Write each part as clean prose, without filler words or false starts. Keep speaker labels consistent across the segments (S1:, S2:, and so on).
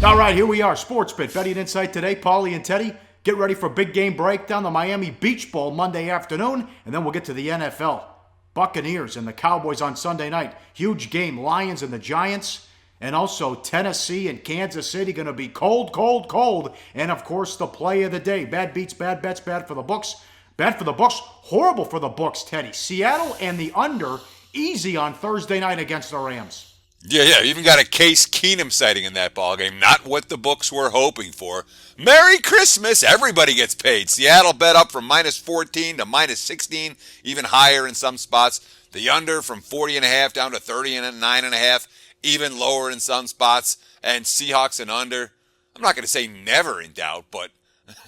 S1: All right, here we are. Sports Bit. Betty and Insight today. Paulie and Teddy. Get ready for big game breakdown. The Miami Beach Bowl Monday afternoon. And then we'll get to the NFL. Buccaneers and the Cowboys on Sunday night. Huge game. Lions and the Giants. And also Tennessee and Kansas City going to be cold, cold, cold. And, of course, the play of the day. Bad beats, bad bets, bad for the books. Bad for the books. Horrible for the books, Teddy. Seattle and the under. Easy on Thursday night against the Rams.
S2: Yeah, even got a Case Keenum sighting in that ballgame. Not what the books were hoping for. Merry Christmas! Everybody gets paid. Seattle bet up from minus 14 to minus 16, even higher in some spots. The under from 40.5 down to 39.5, even lower in some spots. And Seahawks and under. I'm not going to say never in doubt, but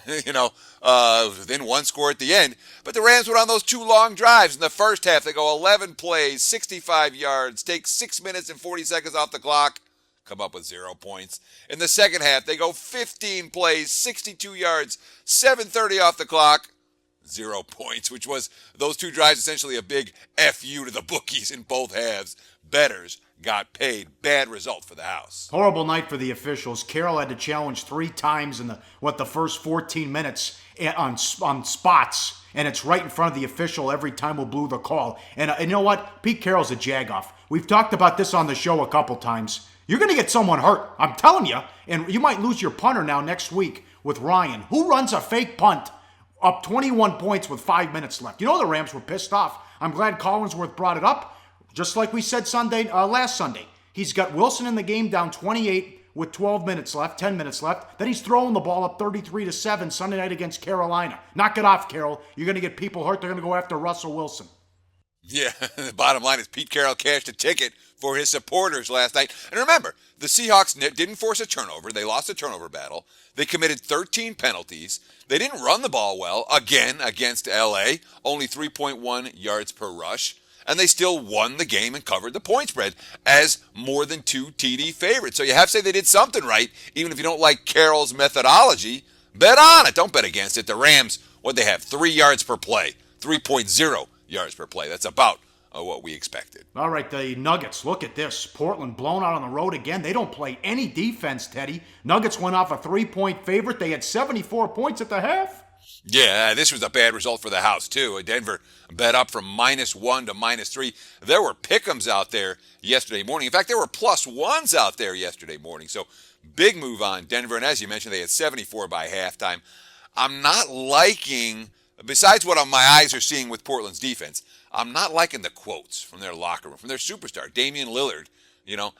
S2: within one score at the end. But the Rams went on those two long drives. In the first half, they go 11 plays, 65 yards, take 6 minutes and 40 seconds off the clock, come up with 0 points. In the second half, they go 15 plays, 62 yards, 7:30 off the clock, 0 points, which was those two drives essentially a big FU to the bookies in both halves. Bettors got paid. Bad result for the house.
S1: Horrible night for the officials. Carroll had to challenge 3 times in the first 14 minutes on spots, and it's right in front of the official every time we blew the call. And you know what? Pete Carroll's a jagoff. We've talked about this on the show a couple times. You're going to get someone hurt. I'm telling you. And you might lose your punter now next week with Ryan. Who runs a fake punt up 21 points with 5 minutes left? You know the Rams were pissed off. I'm glad Collinsworth brought it up. Just like we said last Sunday. He's got Wilson in the game down 28 with 10 minutes left. Then he's throwing the ball up 33-7 Sunday night against Carolina. Knock it off, Carroll. You're going to get people hurt. They're going to go after Russell Wilson.
S2: Yeah, the bottom line is Pete Carroll cashed a ticket for his supporters last night. And remember, the Seahawks didn't force a turnover. They lost a turnover battle. They committed 13 penalties. They didn't run the ball well, again, against L.A., only 3.1 yards per rush. And they still won the game and covered the point spread as more than 2 TD favorites. So you have to say they did something right, even if you don't like Carroll's methodology. Bet on it. Don't bet against it. The Rams, what'd they have? 3 yards per play. 3.0 yards per play. That's about what we expected.
S1: All right, the Nuggets. Look at this. Portland blown out on the road again. They don't play any defense, Teddy. Nuggets went off a 3-point favorite. They had 74 points at the half.
S2: Yeah, this was a bad result for the house, too. Denver bet up from -1 to -3. There were pick'ems out there yesterday morning. In fact, there were +1s out there yesterday morning. So, big move on Denver. And as you mentioned, they had 74 by halftime. I'm not liking, besides what my eyes are seeing with Portland's defense, I'm not liking the quotes from their locker room, from their superstar, Damian Lillard.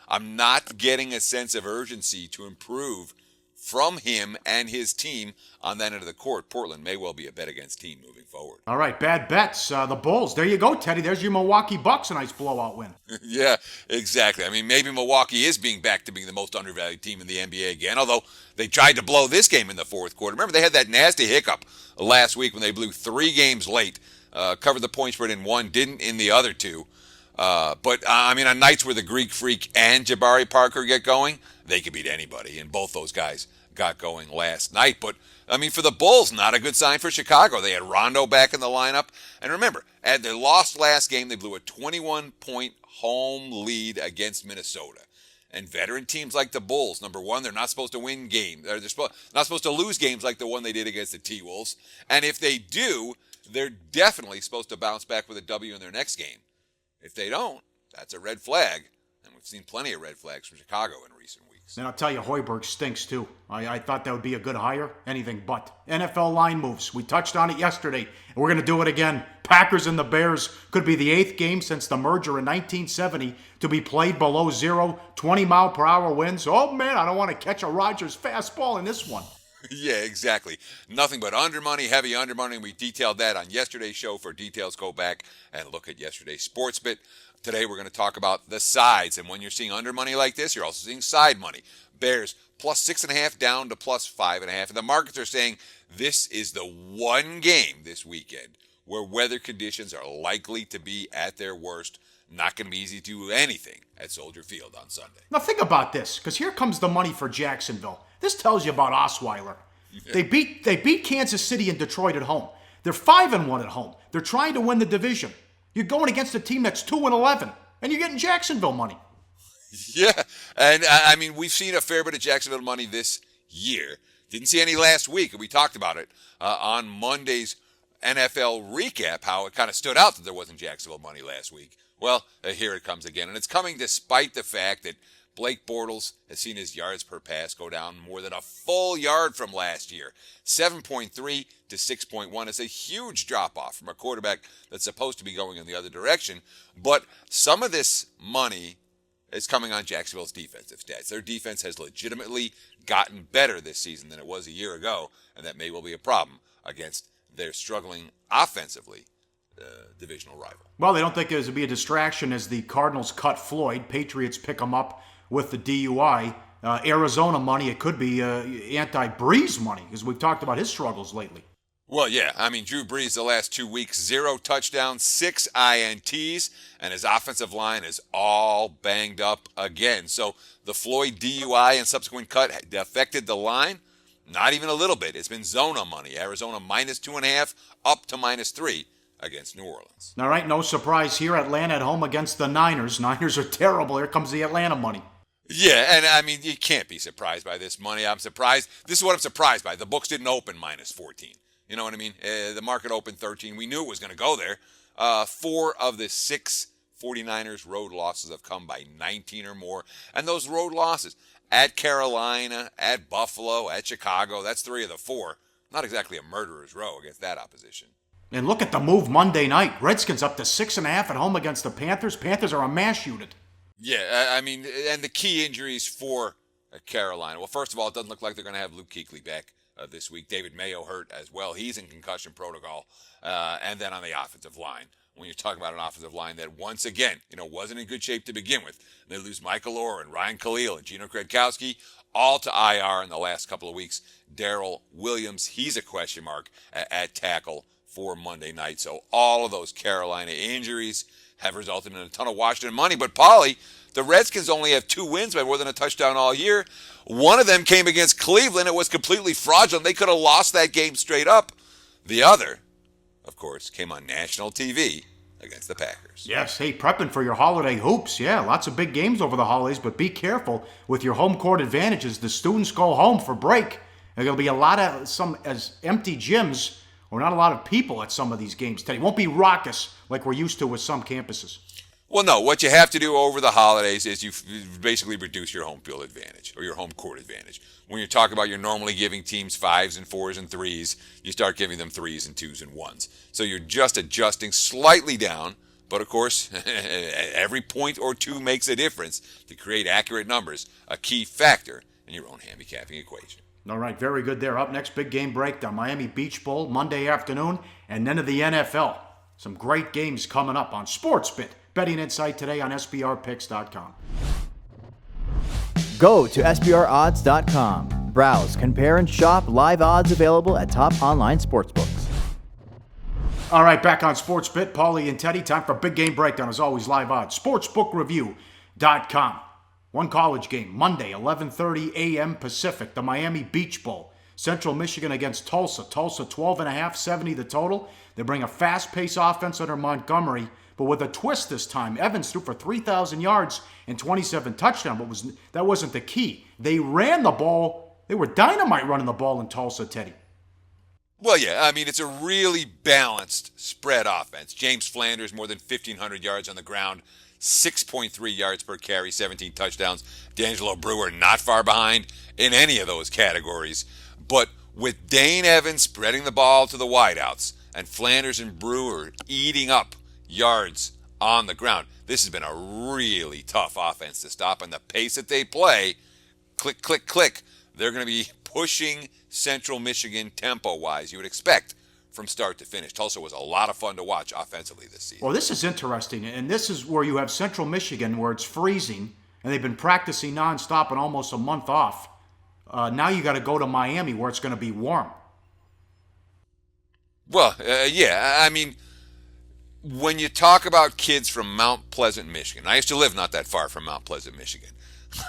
S2: I'm not getting a sense of urgency to improve from him and his team on that end of the court. Portland may well be a bet against team moving forward.
S1: All right, bad bets. The Bulls. There you go, Teddy. There's your Milwaukee Bucks, a nice blowout win.
S2: Yeah, exactly. I mean, maybe Milwaukee is back to being the most undervalued team in the NBA again, although they tried to blow this game in the fourth quarter. Remember, they had that nasty hiccup last week when they blew 3 games late, covered the point spread in one, didn't in the other 2. But on nights where the Greek Freak and Jabari Parker get going, they could beat anybody, and both those guys got going last night. But, for the Bulls, not a good sign for Chicago. They had Rondo back in the lineup. And remember, they lost last game. They blew a 21-point home lead against Minnesota. And veteran teams like the Bulls, number one, they're not supposed to win games. They're not supposed to lose games like the one they did against the T-Wolves. And if they do, they're definitely supposed to bounce back with a W in their next game. If they don't, that's a red flag. And we've seen plenty of red flags from Chicago in recent weeks.
S1: And I'll tell you, Hoiberg stinks too. I thought that would be a good hire. Anything but. NFL line moves. We touched on it yesterday, and we're going to do it again. Packers and the Bears could be the 8th game since the merger in 1970 to be played below 0, 20-mile-per-hour winds. Oh, man, I don't want to catch a Rodgers fastball in this one.
S2: Yeah, exactly. Nothing but under money, heavy under money. We detailed that on yesterday's show. For details, go back and look at yesterday's sports bit. Today, we're going to talk about the sides. And when you're seeing under money like this, you're also seeing side money. Bears +6.5 down to +5.5. And the markets are saying this is the one game this weekend where weather conditions are likely to be at their worst. Not going to be easy to do anything at Soldier Field on Sunday.
S1: Now think about this, because here comes the money for Jacksonville. This tells you about Osweiler. Yeah. They beat Kansas City and Detroit at home. They're 5-1 at home. They're trying to win the division. You're going against a team that's 2-11, and you're getting Jacksonville money.
S2: Yeah, and I mean, we've seen a fair bit of Jacksonville money this year. Didn't see any last week, and we talked about it on Monday's NFL recap, how it kind of stood out that there wasn't Jacksonville money last week. Well, here it comes again, and it's coming despite the fact that Blake Bortles has seen his yards per pass go down more than a full yard from last year. 7.3 to 6.1 is a huge drop-off from a quarterback that's supposed to be going in the other direction, but some of this money is coming on Jacksonville's defensive stats. Their defense has legitimately gotten better this season than it was a year ago, and that may well be a problem against their struggling offensively divisional rival.
S1: Well, they don't think there's going to be a distraction as the Cardinals cut Floyd. Patriots pick him up with the DUI. Arizona money, it could be anti-Breeze money, because we've talked about his struggles lately.
S2: Well, yeah. I mean, Drew Brees the last 2 weeks, 0 touchdowns, 6 INTs, and his offensive line is all banged up again. So the Floyd DUI and subsequent cut affected the line? Not even a little bit. It's been Zona money. Arizona -2.5 up to -3 against New Orleans.
S1: All right, no surprise here. Atlanta at home against the Niners. Niners are terrible. Here comes the Atlanta money.
S2: Yeah, and I mean, you can't be surprised by this money. I'm surprised. This is what I'm surprised by. The books didn't open -14. You know what I mean? The market opened 13. We knew it was going to go there. 4 of the 6 49ers road losses have come by 19 or more. And those road losses at Carolina, at Buffalo, at Chicago, that's 3 of the 4. Not exactly a murderer's row against that opposition.
S1: And look at the move Monday night. Redskins up to 6.5 at home against the Panthers. Panthers are a mash unit.
S2: Yeah, I mean, and the key injuries for Carolina. Well, first of all, it doesn't look like they're going to have Luke Kuechly back this week. David Mayo hurt as well. He's in concussion protocol. And then on the offensive line, when you're talking about an offensive line that once again, wasn't in good shape to begin with. They lose Michael Orr and Ryan Khalil and Gino Kredkowski all to IR in the last couple of weeks. Darrell Williams, he's a question mark at tackle for Monday night. So all of those Carolina injuries have resulted in a ton of Washington money. But, Paulie, the Redskins only have 2 wins by more than a touchdown all year. One of them came against Cleveland. It was completely fraudulent. They could have lost that game straight up. The other, of course, came on national TV against the Packers.
S1: Yes, hey, prepping for your holiday hoops. Yeah, lots of big games over the holidays, but be careful with your home court advantages. The students go home for break. There'll be a lot of as empty gyms or not a lot of people at some of these games today. It won't be raucous like we're used to with some campuses.
S2: Well, no. What you have to do over the holidays is you basically reduce your home field advantage or your home court advantage. When you're talking about you're normally giving teams 5s and 4s and 3s, you start giving them 3s and 2s and 1s. So you're just adjusting slightly down, but of course, every point or 2 makes a difference to create accurate numbers, a key factor in your own handicapping equation.
S1: All right, very good there. Up next, big game breakdown. Miami Beach Bowl, Monday afternoon, and then of the NFL. Some great games coming up on SportsBit. Betting Insight today on SBRPicks.com.
S3: Go to SBROdds.com. Browse, compare, and shop live odds available at top online sportsbooks.
S1: All right, back on SportsBit. Paulie and Teddy, time for a big game breakdown. As always, live odds. SportsBookReview.com. One college game, Monday, 11:30 a.m. Pacific, the Miami Beach Bowl. Central Michigan against Tulsa. Tulsa 12.5, 70 the total. They bring a fast-paced offense under Montgomery, but with a twist this time. Evans threw for 3,000 yards and 27 touchdowns, but that wasn't the key. They ran the ball. They were dynamite running the ball in Tulsa, Teddy.
S2: Well, yeah, I mean, it's a really balanced spread offense. James Flanders, more than 1,500 yards on the ground, 6.3 yards per carry, 17 touchdowns. D'Angelo Brewer not far behind in any of those categories. But with Dane Evans spreading the ball to the wideouts and Flanders and Brewer eating up yards on the ground, this has been a really tough offense to stop. And the pace that they play, click, click, click, they're going to be pushing Central Michigan tempo-wise, you would expect, from start to finish. Tulsa was a lot of fun to watch offensively this season.
S1: Well, this is interesting, and this is where you have Central Michigan where it's freezing, and they've been practicing nonstop and almost a month off. Now you got to go to Miami where it's going to be warm.
S2: Well, yeah, I mean, when you talk about kids from Mount Pleasant, Michigan, I used to live not that far from Mount Pleasant, Michigan.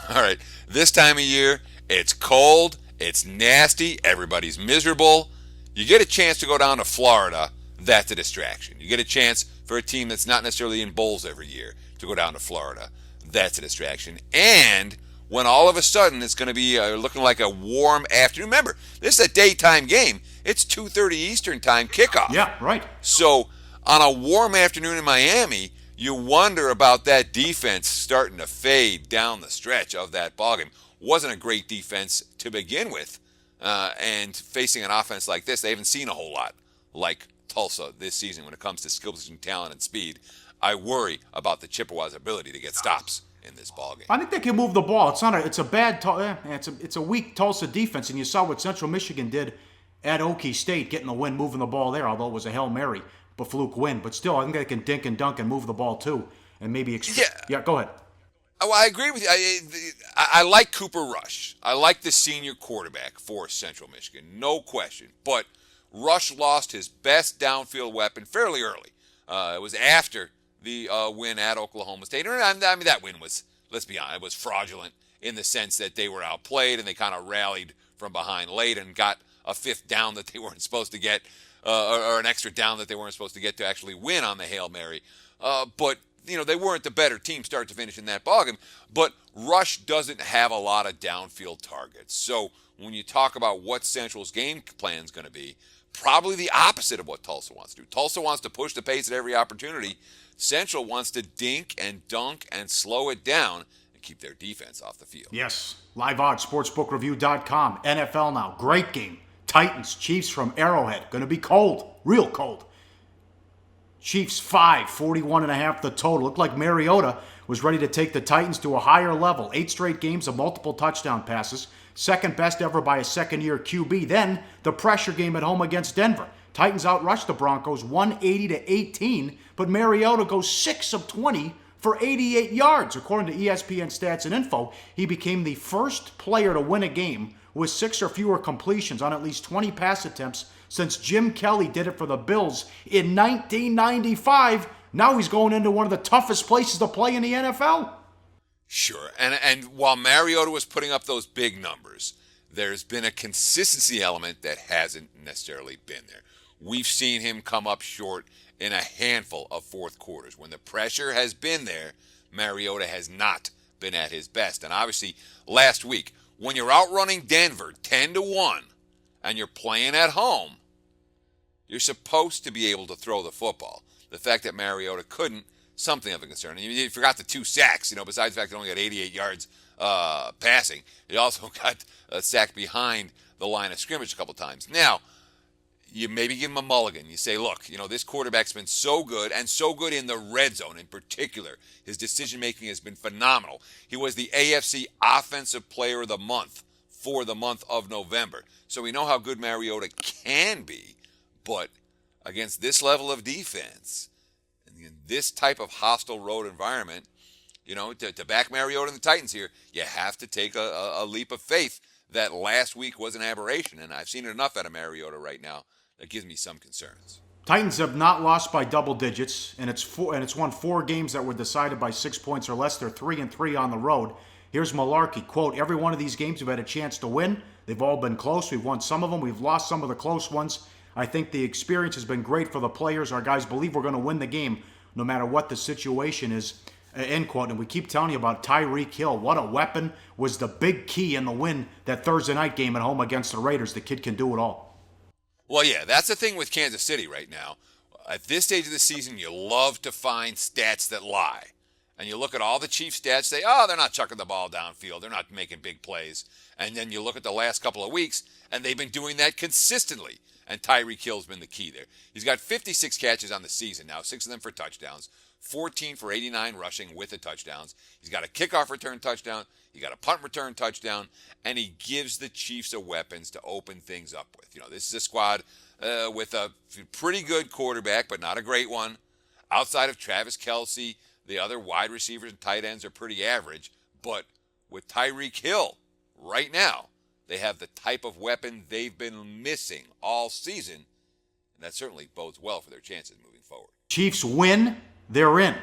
S2: All right, this time of year, it's cold, it's nasty, everybody's miserable. You get a chance to go down to Florida, that's a distraction. You get a chance for a team that's not necessarily in bowls every year to go down to Florida. that's a distraction. And when all of a sudden it's going to be looking like a warm afternoon. Remember, this is a daytime game. It's 2:30 Eastern time kickoff.
S1: Yeah, right.
S2: So on a warm afternoon in Miami, you wonder about that defense starting to fade down the stretch of that ballgame. Wasn't a great defense to begin with. And facing an offense like this, they haven't seen a whole lot like Tulsa this season when it comes to skill position, talent, and speed. I worry about the Chippewas' ability to get stops in this ballgame.
S1: I think they can move the ball. It's a weak Tulsa defense, and you saw what Central Michigan did at Okie State, getting the win, moving the ball there, although it was a Hail Mary, but fluke win. But still, I think they can dink and dunk and move the ball too, and maybe yeah, go ahead.
S2: Oh, I agree with you. I like Cooper Rush. I like the senior quarterback for Central Michigan, no question. But Rush lost his best downfield weapon fairly early. It was after the win at Oklahoma State. I mean, that win was, let's be honest, it was fraudulent in the sense that they were outplayed and they kind of rallied from behind late and got a fifth down that they weren't supposed to get, or an extra down that they weren't supposed to get to actually win on the Hail Mary. But they weren't the better team start to finish in that ballgame. But Rush doesn't have a lot of downfield targets. So when you talk about what Central's game plan is going to be, probably the opposite of what Tulsa wants to do. Tulsa wants to push the pace at every opportunity. Central wants to dink and dunk and slow it down and keep their defense off the field.
S1: Yes. Live odds, sportsbookreview.com. NFL now. Great game. Titans, Chiefs from Arrowhead. Going to be cold. Real cold. Chiefs 5, 41.5 the total. Looked like Mariota was ready to take the Titans to a higher level. 8 straight games of multiple touchdown passes. Second best ever by a second-year QB. Then the pressure game at home against Denver. Titans outrushed the Broncos 180-18, but Mariota goes 6 of 20 for 88 yards. According to ESPN Stats and Info, he became the first player to win a game with 6 or fewer completions on at least 20 pass attempts since Jim Kelly did it for the Bills in 1995. Now he's going into one of the toughest places to play in the NFL.
S2: Sure, and while Mariota was putting up those big numbers, there's been a consistency element that hasn't necessarily been there. We've seen him come up short in a handful of fourth quarters. When the pressure has been there, Mariota has not been at his best. And obviously, last week, when you're outrunning Denver 10-1 and you're playing at home, you're supposed to be able to throw the football. The fact that Mariota couldn't, something of a concern. And you forgot the 2 sacks, besides the fact that he only got 88 yards passing. He also got a sack behind the line of scrimmage a couple times. Now, you maybe give him a mulligan. You say, look, this quarterback's been so good, and so good in the red zone in particular. His decision-making has been phenomenal. He was the AFC Offensive Player of the Month for the month of November. So we know how good Mariota can be, but against this level of defense, in this type of hostile road environment, to back Mariota and the Titans here, you have to take a leap of faith that last week was an aberration. And I've seen it enough out of Mariota right now that gives me some concerns.
S1: Titans have not lost by double digits, and it's won 4 games that were decided by 6 points or less. They're 3-3 on the road. Here's Malarkey, quote, every one of these games we've had a chance to win. They've all been close. We've won some of them. We've lost some of the close ones. I think the experience has been great for the players. Our guys believe we're going to win the game no matter what the situation is, end quote. And we keep telling you about Tyreek Hill. What a weapon. Was the big key in the win that Thursday night game at home against the Raiders. The kid can do it all.
S2: Well, yeah, that's the thing with Kansas City right now. At this stage of the season, you love to find stats that lie. And you look at all the Chiefs stats, say, they're not chucking the ball downfield. They're not making big plays. And then you look at the last couple of weeks, and they've been doing that consistently. And Tyreek Hill's been the key there. He's got 56 catches on the season now, 6 of them for touchdowns, 14 for 89 rushing with the touchdowns. He's got a kickoff return touchdown. He got a punt return touchdown. And he gives the Chiefs a weapons to open things up with. This is a squad with a pretty good quarterback, but not a great one. Outside of Travis Kelce, the other wide receivers and tight ends are pretty average. But with Tyreek Hill right now, they have the type of weapon they've been missing all season, and that certainly bodes well for their chances moving forward.
S1: Chiefs win, they're in.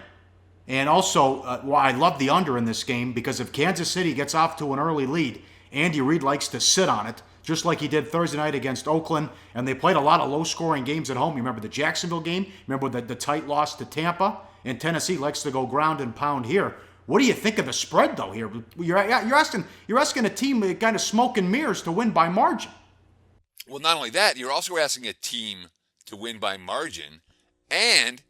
S1: And also, I love the under in this game because if Kansas City gets off to an early lead, Andy Reid likes to sit on it, just like he did Thursday night against Oakland, and they played a lot of low-scoring games at home. You remember the Jacksonville game? Remember the tight loss to Tampa? And Tennessee likes to go ground and pound here. What do you think of the spread, though, here? You're asking a team kind of smoke and mirrors to win by margin.
S2: Well, not only that, you're also asking a team to win by margin, and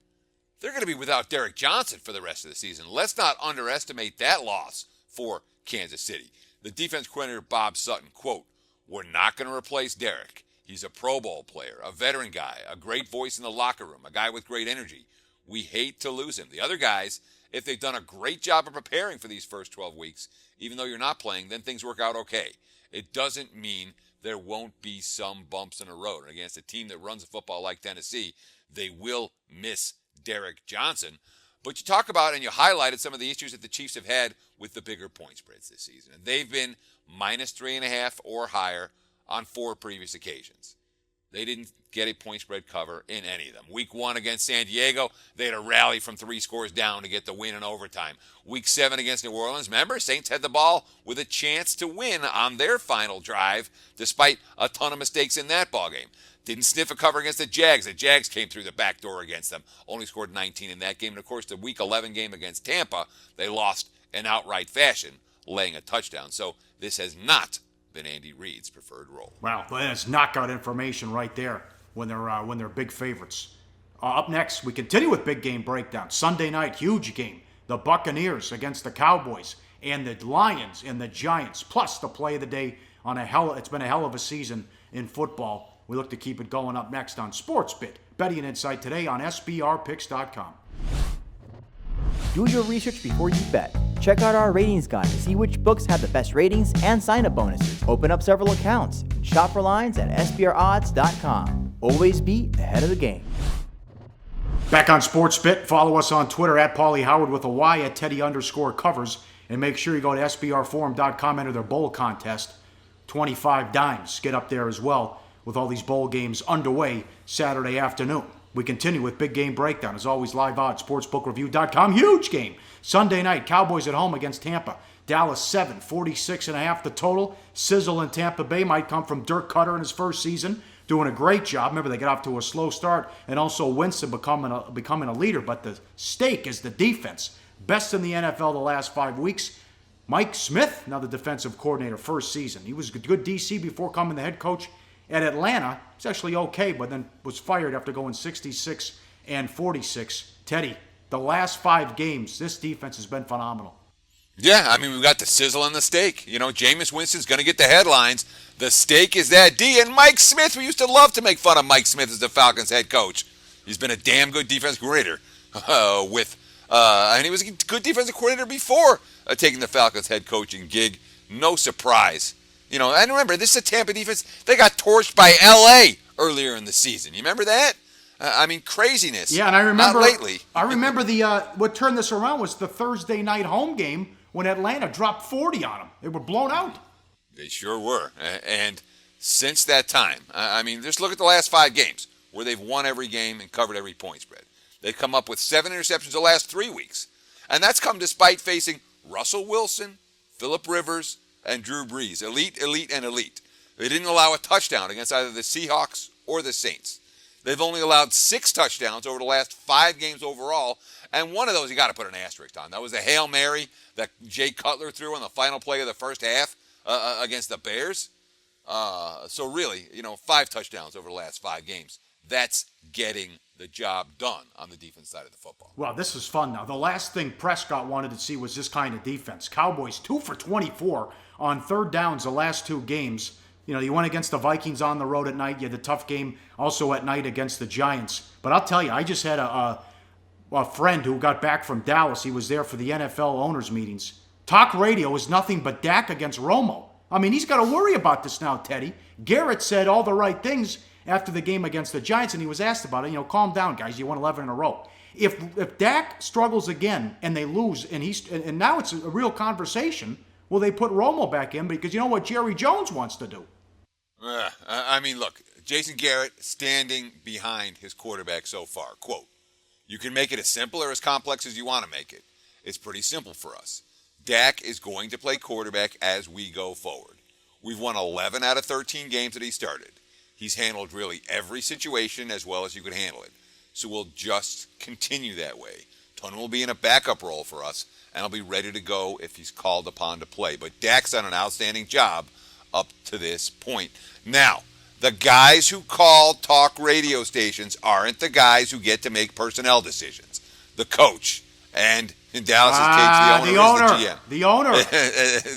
S2: they're going to be without Derek Johnson for the rest of the season. Let's not underestimate that loss for Kansas City. The defense coordinator, Bob Sutton, quote, "We're not going to replace Derek. He's a Pro Bowl player, a veteran guy, a great voice in the locker room, a guy with great energy. We hate to lose him. The other guys, if they've done a great job of preparing for these first 12 weeks, even though you're not playing, then things work out okay. It doesn't mean there won't be some bumps in the road. And against a team that runs a football like Tennessee, they will miss Derek Johnson." But you talk about and you highlighted some of the issues that the Chiefs have had with the bigger point spreads this season. And they've been -3.5 or higher on 4 previous occasions. They didn't get a point spread cover in any of them. Week 1 against San Diego, they had a rally from 3 scores down to get the win in overtime. Week 7 against New Orleans, remember, Saints had the ball with a chance to win on their final drive, despite a ton of mistakes in that ballgame. Didn't sniff a cover against the Jags. The Jags came through the back door against them. Only scored 19 in that game. And, of course, the Week 11 game against Tampa, they lost in outright fashion, laying a touchdown. So this has not been Andy Reid's preferred role.
S1: Wow, that's knockout information right there when they're big favorites. Up next, we continue with big game breakdown. Sunday night, huge game. The Buccaneers against the Cowboys and the Lions and the Giants, plus the play of the day on it's been a hell of a season in football. We look to keep it going up next on SportsBit. Betting and Insight today on SBRpicks.com.
S3: Do your research before you bet. Check out our ratings guide to see which books have the best ratings and sign-up bonuses. Open up several accounts and shop for lines at SBRodds.com. Always be ahead of the game.
S1: Back on SportsBit, follow us on Twitter at Paulie Howard with a Y at Teddy_covers. And make sure you go to SBRforum.com, enter their bowl contest. 25 dimes. Get up there as well with all these bowl games underway Saturday afternoon. We continue with Big Game Breakdown. As always, live odds, sportsbookreview.com. Huge game. Sunday night, Cowboys at home against Tampa. Dallas 7, 46.5 the total. Sizzle in Tampa Bay might come from Dirk Cutter in his first season, doing a great job. Remember, they got off to a slow start, and also Winston becoming a leader. But the stake is the defense. Best in the NFL the last 5 weeks. Mike Smith, now the defensive coordinator, first season. He was a good DC before coming the head coach at Atlanta. He's actually okay, but then was fired after going 66-46. Teddy, the last 5 games, this defense has been phenomenal.
S2: Yeah, I mean, we've got the sizzle and the steak. You know, Jameis Winston's going to get the headlines. The steak is that D. And Mike Smith, we used to love to make fun of Mike Smith as the Falcons head coach. He's been a damn good defensive coordinator and he was a good defensive coordinator before taking the Falcons head coaching gig. No surprise. You know, and remember, this is a Tampa defense. They got torched by L.A. earlier in the season. You remember that? I mean, craziness.
S1: Yeah, and I remember
S2: not lately.
S1: I remember what turned this around was the Thursday night home game when Atlanta dropped 40 on them. They were blown out.
S2: They sure were. And since that time, I mean, just look at the last 5 games where they've won every game and covered every point spread. They've come up with 7 interceptions the last 3 weeks. And that's come despite facing Russell Wilson, Phillip Rivers, and Drew Brees. Elite, and elite. They didn't allow a touchdown against either the Seahawks or the Saints. They've only allowed 6 touchdowns over the last 5 games overall, and one of those you got to put an asterisk on. That was a Hail Mary that Jay Cutler threw on the final play of the first half against the Bears. So really, 5 touchdowns over the last 5 games. That's getting the job done on the defense side of the football.
S1: Well, this is fun now. The last thing Prescott wanted to see was this kind of defense. Cowboys 2 for 24 on third downs the last 2 games. You went against the Vikings on the road at night. You had the tough game also at night against the Giants. But I'll tell you, I just had a friend who got back from Dallas. He was there for the NFL owners meetings. Talk radio is nothing but Dak against Romo. I mean, he's got to worry about this now, Teddy. Garrett said all the right things after the game against the Giants, and he was asked about it. Calm down, guys. You won 11 in a row. If Dak struggles again and they lose, and now it's a real conversation, will they put Romo back in? Because you know what Jerry Jones wants to do.
S2: I mean, look, Jason Garrett standing behind his quarterback so far. Quote, "You can make it as simple or as complex as you want to make it. It's pretty simple for us. Dak is going to play quarterback as we go forward. We've won 11 out of 13 games that he started. He's handled really every situation as well as you could handle it. So we'll just continue that way. ton will be in a backup role for us, and he'll be ready to go if he's called upon to play. But Dak's done an outstanding job up to this point. Now, the guys who call talk radio stations aren't the guys who get to make personnel decisions. The coach, and in Dallas's case, the owner is the GM.
S1: The owner.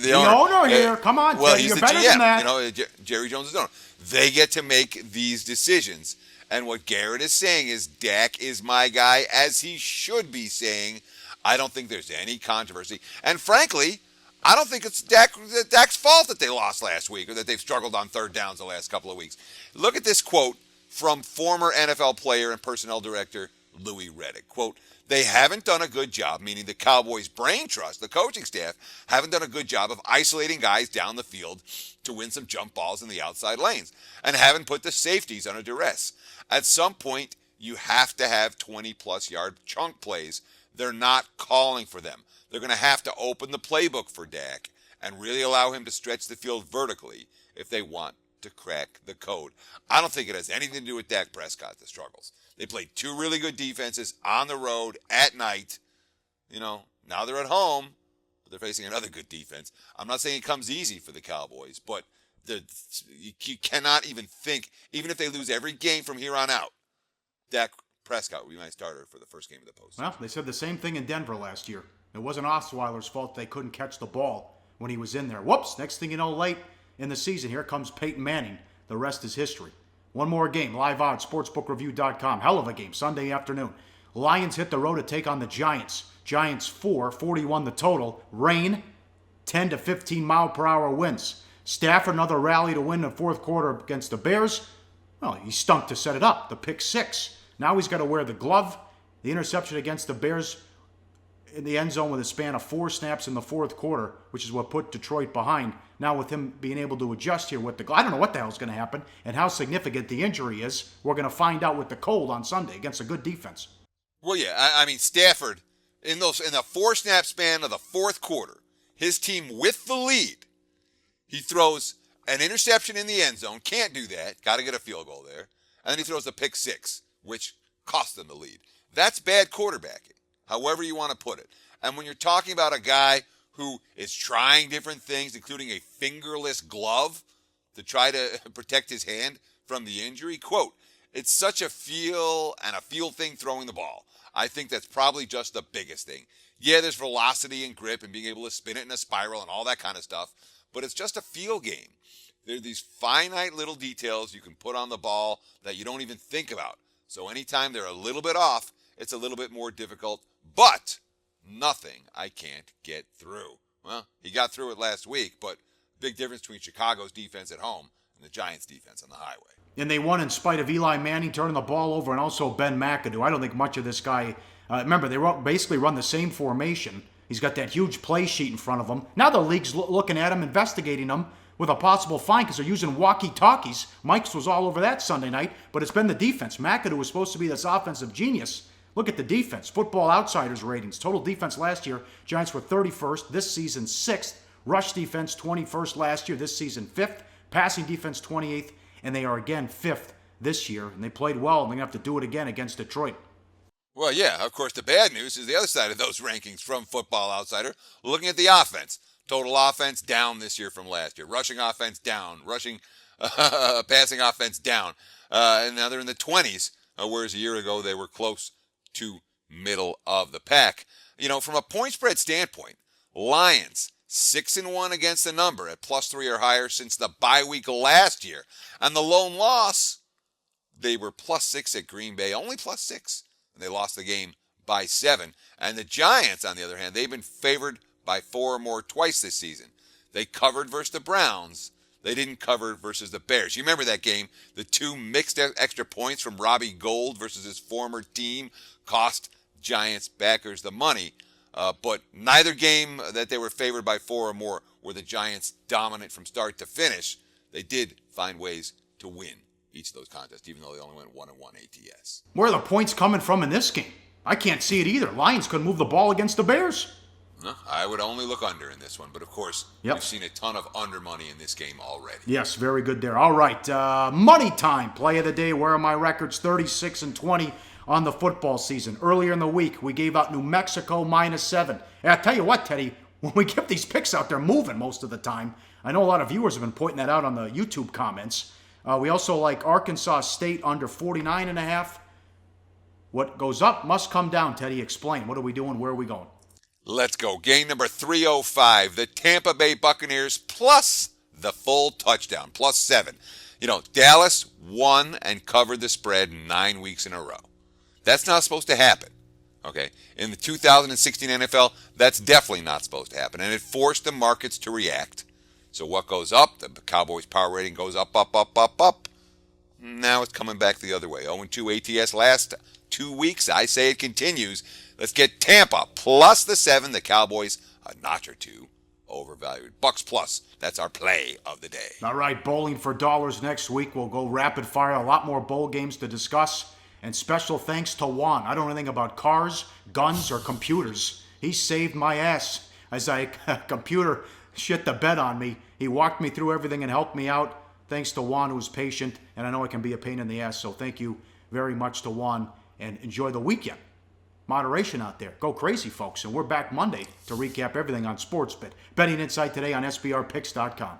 S2: the
S1: owner here. Come on,
S2: well,
S1: Teddy,
S2: he's
S1: you're
S2: the
S1: better
S2: GM.
S1: than that.
S2: You know, Jerry Jones is the owner. They get to make these decisions. And what Garrett is saying is Dak is my guy, as he should be saying. I don't think there's any controversy. And frankly, I don't think it's Dak's fault that they lost last week or that they've struggled on third downs the last couple of weeks. Look at this quote from former NFL player and personnel director Louis Riddick. Quote, they haven't done a good job, meaning the Cowboys' brain trust, the coaching staff, haven't done a good job of isolating guys down the field to win some jump balls in the outside lanes and haven't put the safeties under duress. At some point, you have to have 20-plus yard chunk plays. They're not calling for them. They're going to have to open the playbook for Dak and really allow him to stretch the field vertically if they want to crack the code. I don't think it has anything to do with Dak Prescott, the struggles. They played two really good defenses on the road at night. You know, now they're at home, but they're facing another good defense. I'm not saying it comes easy for the Cowboys, but you cannot even think, even if they lose every game from here on out, Dak Prescott will be my starter for the first game of the postseason.
S1: Well, they said the same thing in Denver last year. It wasn't Osweiler's fault they couldn't catch the ball when he was in there. Whoops, next thing you know, late in the season, here comes Peyton Manning. The rest is history. One more game, live odds, sportsbookreview.com. Hell of a game, Sunday afternoon. Lions hit the road to take on the Giants. Giants 41 the total. Rain, 10 to 15 mile per hour winds. Stafford, another rally to win the fourth quarter against the Bears. Well, he stunk to set it up, the pick six. Now he's got to wear the glove. The interception against the Bears in the end zone with a span of 4 snaps in the fourth quarter, which is what put Detroit behind. Now with him being able to adjust here with the glove, I don't know what the hell's going to happen and how significant the injury is. We're going to find out with the cold on Sunday against a good defense.
S2: Well, yeah, I mean, Stafford, in the 4-snap span of the fourth quarter, his team with the lead, he throws an interception in the end zone. Can't do that. Got to get a field goal there. And then he throws a pick six, which cost them the lead. That's bad quarterbacking, however you want to put it. And when you're talking about a guy who is trying different things, including a fingerless glove to try to protect his hand from the injury, quote, it's such a feel thing throwing the ball. I think that's probably just the biggest thing. Yeah, there's velocity and grip and being able to spin it in a spiral and all that kind of stuff, but it's just a feel game. There are these finite little details you can put on the ball that you don't even think about. So anytime they're a little bit off, it's a little bit more difficult, but nothing I can't get through. Well, he got through it last week, but big difference between Chicago's defense at home and the Giants' defense on the highway.
S1: And they won in spite of Eli Manning turning the ball over and also Ben McAdoo. I don't think much of this guy, remember, they basically run the same formation. He's got that huge play sheet in front of him. Now the league's looking at him, investigating him with a possible fine because they're using walkie-talkies. Mike's was all over that Sunday night, but it's been the defense. McAdoo was supposed to be this offensive genius. Look at the defense. Football Outsiders ratings. Total defense last year, Giants were 31st. This season, 6th. Rush defense, 21st last year. This season, 5th. Passing defense, 28th. And they are again 5th this year. And they played well, and they're going to have to do it again against Detroit.
S2: Well, yeah, of course, the bad news is the other side of those rankings from Football Outsider. Looking at the offense. Total offense down this year from last year. Rushing offense down. Passing offense down. And now they're in the 20s, whereas a year ago they were close to middle of the pack. You know, from a point spread standpoint, Lions 6-1 against the number at +3 or higher since the bye week last year. And the lone loss, they were +6 at Green Bay, only +6, and they lost the game by 7. And the Giants, on the other hand, they've been favored by 4 or more twice this season. They covered versus the Browns. They didn't cover versus the Bears. You remember that game? The 2 mixed extra points from Robbie Gould versus his former team cost Giants backers the money. But neither game that they were favored by 4 or more were the Giants dominant from start to finish. They did find ways to win each of those contests, even though they only went 1-1 ATS.
S1: Where are the points coming from in this game? I can't see it either. Lions couldn't move the ball against the Bears.
S2: No, I would only look under in this one, but of course, We've seen a ton of under money in this game already.
S1: Yes, very good there. All right, money time. Play of the day. Where are my records? 36-20 on the football season. Earlier in the week, we gave out New Mexico -7. And I tell you what, Teddy, when we give these picks out, they're moving most of the time. I know a lot of viewers have been pointing that out on the YouTube comments. We also like Arkansas State under 49.5. What goes up must come down, Teddy. Explain. What are we doing? Where are we going?
S2: Let's go. Game number 305, the Tampa Bay Buccaneers plus the full touchdown, +7. You know, Dallas won and covered the spread 9 weeks in a row. That's not supposed to happen, okay? In the 2016 NFL, that's definitely not supposed to happen, and it forced the markets to react. So what goes up? The Cowboys power rating goes up, up, up, up, up. Now it's coming back the other way. 0-2 ATS last 2 weeks. I say it continues. Let's get Tampa plus the 7. The Cowboys a notch or two overvalued. Bucks plus. That's our play of the day.
S1: All right, bowling for dollars next week. We'll go rapid fire. A lot more bowl games to discuss. And special thanks to Juan. I don't know anything about cars, guns, or computers. He saved my ass as computer shit the bed on me. He walked me through everything and helped me out. Thanks to Juan, who's patient. And I know I can be a pain in the ass. So thank you very much to Juan. And enjoy the weekend. Moderation out there. Go crazy, folks. And we're back Monday to recap everything on SportsBet. Betting Insight today on SBRPicks.com.